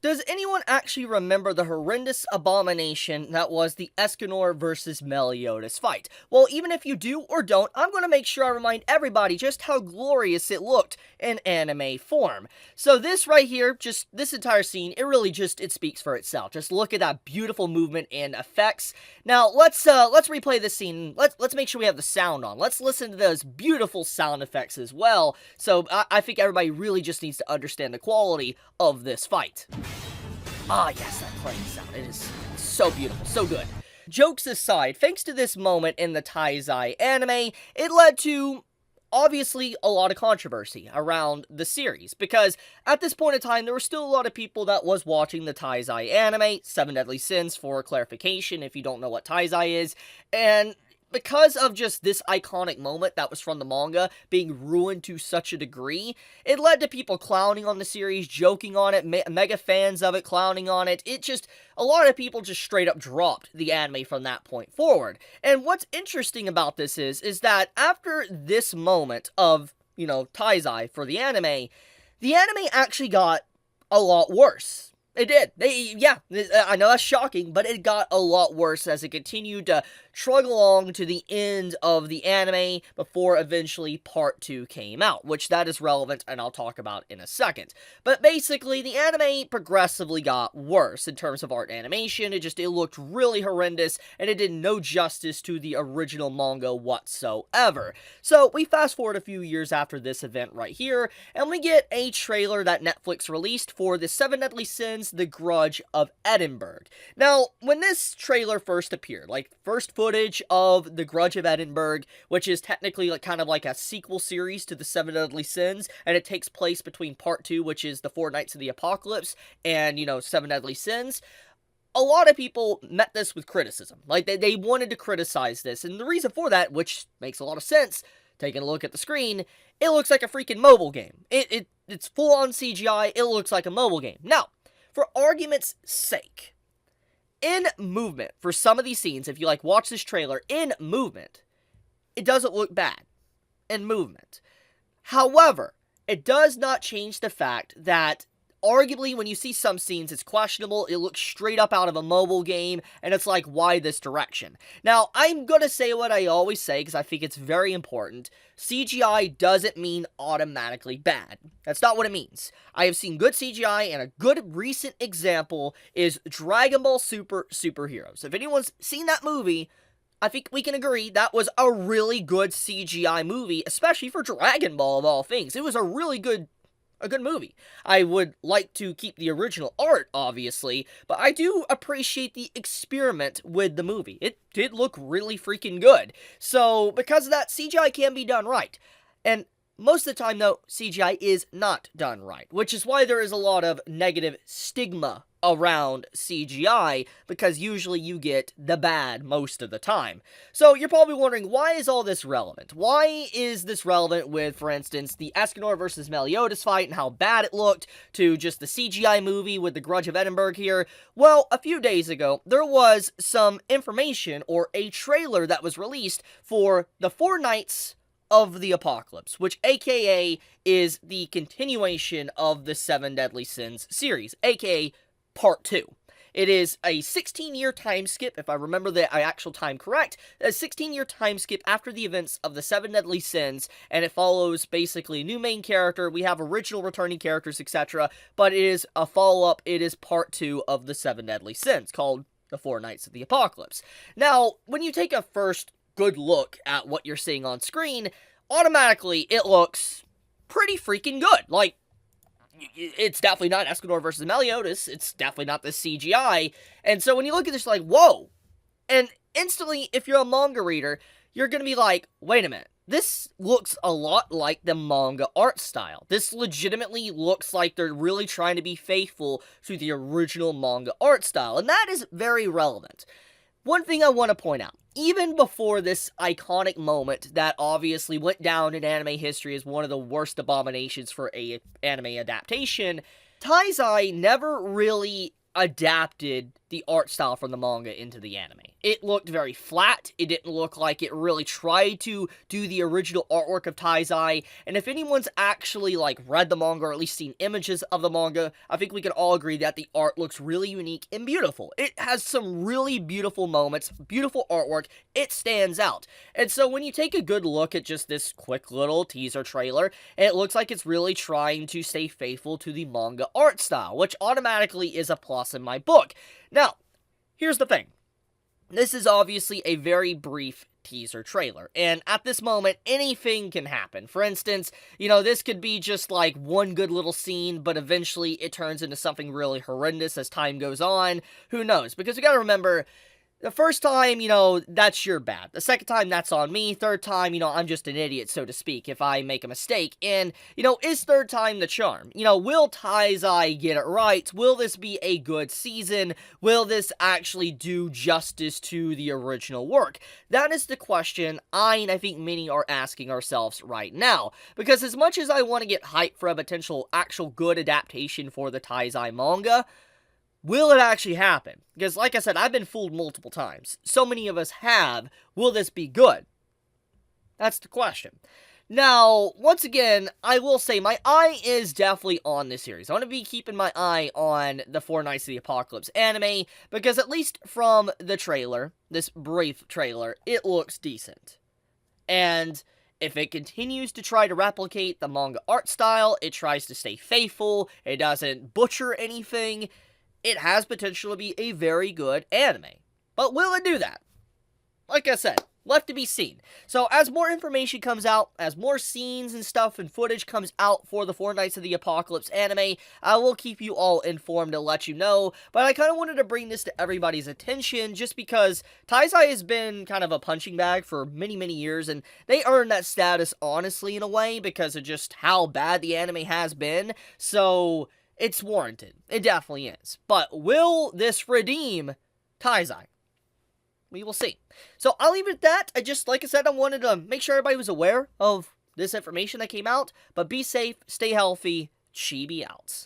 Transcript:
Does anyone actually remember the horrendous abomination that was the Escanor versus Meliodas fight? Well, even if you do or don't, I'm going to make sure I remind everybody just how glorious it looked in anime form. So this right here, just this entire scene, it speaks for itself. Just look at that beautiful movement and effects. Now, let's replay this scene. Let's make sure we have the sound on. Let's listen to those beautiful sound effects as well. So I think everybody really just needs to understand the quality of this fight. Ah, yes, that playing sound. It is so beautiful, so good. Jokes aside, thanks to this moment in the Taizai anime, it led to, obviously, a lot of controversy around the series, because at this point in time, there were still a lot of people that was watching the Taizai anime, Seven Deadly Sins for clarification, if you don't know what Taizai is, and because of just this iconic moment that was from the manga being ruined to such a degree, it led to people clowning on the series, joking on it, mega fans of it, clowning on it. A lot of people just straight up dropped the anime from that point forward. And what's interesting about this is that after this moment of, Taizai for the anime actually got a lot worse. It did. I know that's shocking, but it got a lot worse as it continued to trudge along to the end of the anime before eventually part 2 came out, which that is relevant and I'll talk about in a second. But basically, the anime progressively got worse in terms of art and animation. It looked really horrendous, and it did no justice to the original manga whatsoever. So we fast forward a few years after this event right here, and we get a trailer that Netflix released for the Seven Deadly Sins, The Grudge of Edinburgh. Now, when this trailer first appeared, first footage of The Grudge of Edinburgh, which is technically kind of like a sequel series to the Seven Deadly Sins, and it takes place between part 2, which is the Four Nights of the Apocalypse, and, Seven Deadly Sins, a lot of people met this with criticism. They wanted to criticize this, and the reason for that, which makes a lot of sense, taking a look at the screen, it looks like a freaking mobile game. It's full-on CGI, it looks like a mobile game. Now, for argument's sake, in movement, for some of these scenes, if you watch this trailer, in movement, it doesn't look bad in movement. However, it does not change the fact that arguably, when you see some scenes, it's questionable. It looks straight up out of a mobile game, and it's like, why this direction? Now, I'm gonna say what I always say, because I think it's very important. CGI doesn't mean automatically bad. That's not what it means. I have seen good CGI, and a good recent example is Dragon Ball Super Superheroes. If anyone's seen that movie, I think we can agree that was a really good CGI movie, especially for Dragon Ball of all things. It was a good movie. I would like to keep the original art, obviously, but I do appreciate the experiment with the movie. It did look really freaking good. So, because of that, CGI can be done right. And most of the time, though, CGI is not done right, which is why there is a lot of negative stigma around CGI, because usually you get the bad most of the time. So you're probably wondering, why is all this relevant? Why is this relevant with, for instance, the Escanor versus Meliodas fight and how bad it looked, to just the CGI movie with The Grudge of Edinburgh here? Well, a few days ago, there was some information, or a trailer that was released for the Four Nights of the Apocalypse, which aka is the continuation of the Seven Deadly Sins series, aka Part 2. It is a 16-year time skip, if I remember the actual time correct, a 16-year time skip after the events of the Seven Deadly Sins, and it follows basically a new main character. We have original returning characters, etc., but it is a follow-up. It is Part 2 of the Seven Deadly Sins, called The Four Nights of the Apocalypse. Now, when you take a first good look at what you're seeing on screen, automatically it looks pretty freaking good. It's definitely not Escanor versus Meliodas. It's definitely not the CGI. And so when you look at this, whoa. And instantly, if you're a manga reader, you're going to be like, wait a minute. This looks a lot like the manga art style. This legitimately looks like they're really trying to be faithful to the original manga art style. And that is very relevant. One thing I want to point out, even before this iconic moment that obviously went down in anime history as one of the worst abominations for an anime adaptation, Taizai never really adapted the art style from the manga into the anime. It looked very flat. It didn't look like it really tried to do the original artwork of Taizai. And if anyone's actually, like, read the manga or at least seen images of the manga, I think we can all agree that the art looks really unique and beautiful. It has some really beautiful moments, beautiful artwork. It stands out. And so when you take a good look at just this quick little teaser trailer, it looks like it's really trying to stay faithful to the manga art style, which automatically is a plus in my book. Now, here's the thing. This is obviously a very brief teaser trailer, and at this moment, anything can happen. For instance, this could be just like one good little scene, but eventually it turns into something really horrendous as time goes on. Who knows? Because we gotta remember, the first time, that's your bad. The second time, that's on me. Third time, I'm just an idiot, so to speak, if I make a mistake. And, is third time the charm? Will Taizai get it right? Will this be a good season? Will this actually do justice to the original work? That is the question I think many are asking ourselves right now. Because as much as I want to get hyped for a potential actual good adaptation for the Taizai manga, will it actually happen? Because, like I said, I've been fooled multiple times. So many of us have. Will this be good? That's the question. Now, once again, I will say my eye is definitely on this series. I want to be keeping my eye on the Four Knights of the Apocalypse anime, because at least from the trailer, this brief trailer, it looks decent. And if it continues to try to replicate the manga art style, it tries to stay faithful, it doesn't butcher anything, it has potential to be a very good anime. But will it do that? Like I said, left to be seen. So as more information comes out, as more scenes and stuff and footage comes out for the Four Knights of the Apocalypse anime, I will keep you all informed to let you know. But I kind of wanted to bring this to everybody's attention just because Taizai has been kind of a punching bag for many, many years, and they earned that status honestly in a way because of just how bad the anime has been. So it's warranted. It definitely is. But will this redeem Taizai? We will see. So I'll leave it at that. Like I said, I wanted to make sure everybody was aware of this information that came out. But be safe, stay healthy, Chibi out.